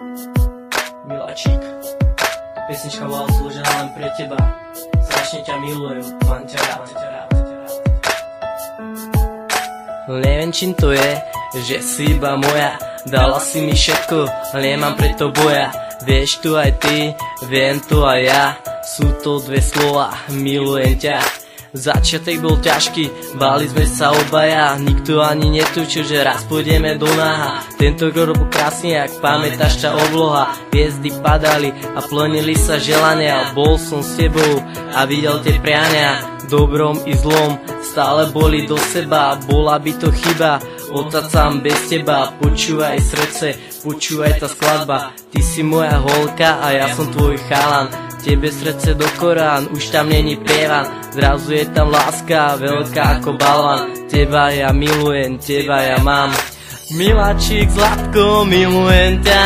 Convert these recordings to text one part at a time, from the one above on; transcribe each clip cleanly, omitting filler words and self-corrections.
Miláčik, pesnička bola zložená len pre teba. Strašne ťa milujem, mám ťa rád. Neviem čím to je, že si iba moja. Dala si mi všetko, nemám preto boja. Vieš tu aj ty, viem tu aj ja. Sú to dve slova, milujem ťa. Začiatek bol ťažký, báli sme sa obaja. Nikto ani netučil, že raz pôjdeme do náha. Tento rok bol krásny, ak pamätáš ťa obloha. Hviezdy padali a plnili sa želania. Bol som s tebou a videl tie priania. Dobrom i zlom stále boli do seba. Bola by to chyba ostať sám bez teba. Počúvaj srdce, počúvaj tá skladba. Ty si moja holka a ja som tvoj chalan. Tebe srdce do Korán, už tam není prievan. Zrazu je tam láska, veľká ako balvan. Teba ja milujem, teba ja mám. Miláčik, zlatko, milujem ťa.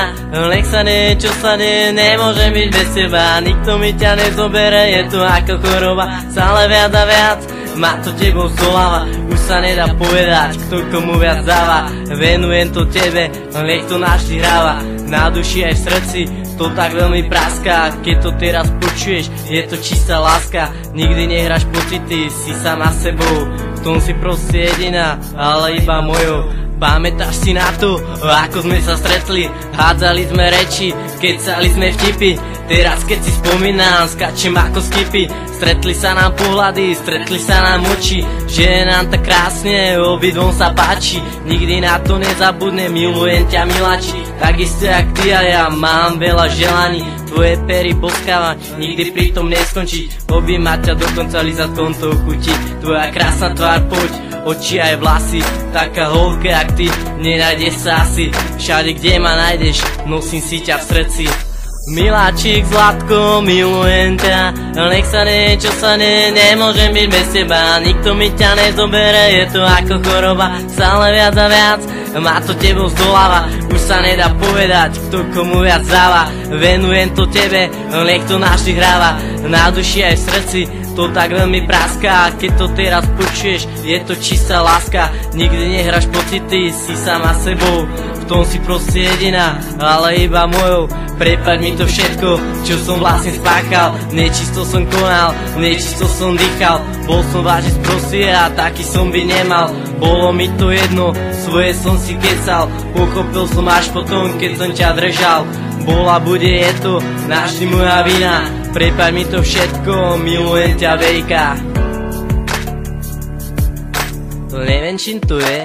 Nech sa nie, čo sa nie, nemôžem byť bez teba. Nikto mi ťa nezobere, je to ako choroba. Stále viac a viac, má to tebou zdoláva. Už sa nedá povedať, kto komu viac dáva. Venujem to tebe, nech to našli hráva. Na duši aj v srdci to tak veľmi praská. Keď to teraz počuješ, je to čistá láska. Nikdy nehráš pocity, si sama sebou. V tom si proste jediná, ale iba mojou. Pamätáš si na to, ako sme sa stretli? Hádzali sme reči, kecali sme vtipy. Teraz keď si spomínam, skačem ako skipy. Stretli sa nám pohľady, stretli sa nám oči. Že je nám tak krásne, obidvom sa páči. Nikdy na to nezabudnem, milujem ťa miláči. Takisto jak ty a ja, mám veľa želaní. Tvoje pery poskávam, nikdy pri tom neskončiť. Objímať ťa dokonca lízať konto chutí. Tvoja krásna tvár, poď, oči aj vlasy. Taká holka jak ty, nenájde sa asi. Všade kde ma nájdeš, nosím si ťa v srdci. Miláčik, zlatko, milujem ťa. Nech sa nie, čo sa nie, nemôžem byť bez teba. Nikto mi ťa nezobere, je to ako choroba. Stále viac a viac, má to tebou zdoláva. Už sa nedá povedať, kto komu viac dáva. Venujem to tebe, nech to našli hráva. Na duši aj v srdci to tak veľmi praská. Keď to teraz počuješ, je to čistá láska. Nikdy nehráš pocity, si sama sebou. V tom si proste jediná, ale iba mojou. Prepáč mi to všetko, čo som vlastne spáchal. Nečisto som konal, nečisto som dýchal. Bol som vážne sprostý a taký som by nemal. Bolo mi to jedno, svoje som si kecal. Pochopil som až potom, keď som ťa držal. Bola, bude, je to, našli moja vina. Prepáč mi to všetko, milujem ťa vejka. Neviem čím to je,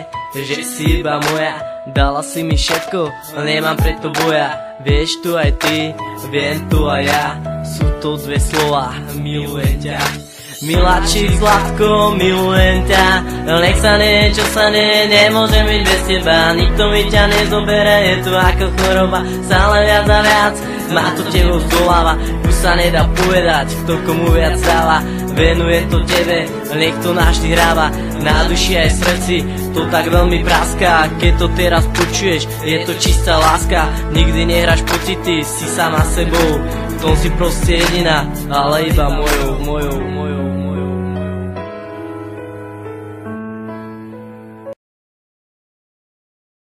že si iba moja. Dala si mi všetko, nemám preto boja. Vieš tu aj ty, viem tu aj ja. Sú to dve slova, milujem ťa. Miláčik, zlatko, milujem ťa. Nech sa nie, čo sa nie, nemôžem byť bez teba. Nikto mi ťa nezobere, je to ako choroba. Stále viac a viac, má to tebou zdoláva. Už sa nedá povedať, kto komu viac dáva. Venujem to tebe, nech to našli hráva. Na duši aj v srdci to tak veľmi praská. Keď to teraz počuješ, je to čistá láska. Nikdy nehráš pocity, si sama sebou. V tom si proste jediná, ale iba mojou.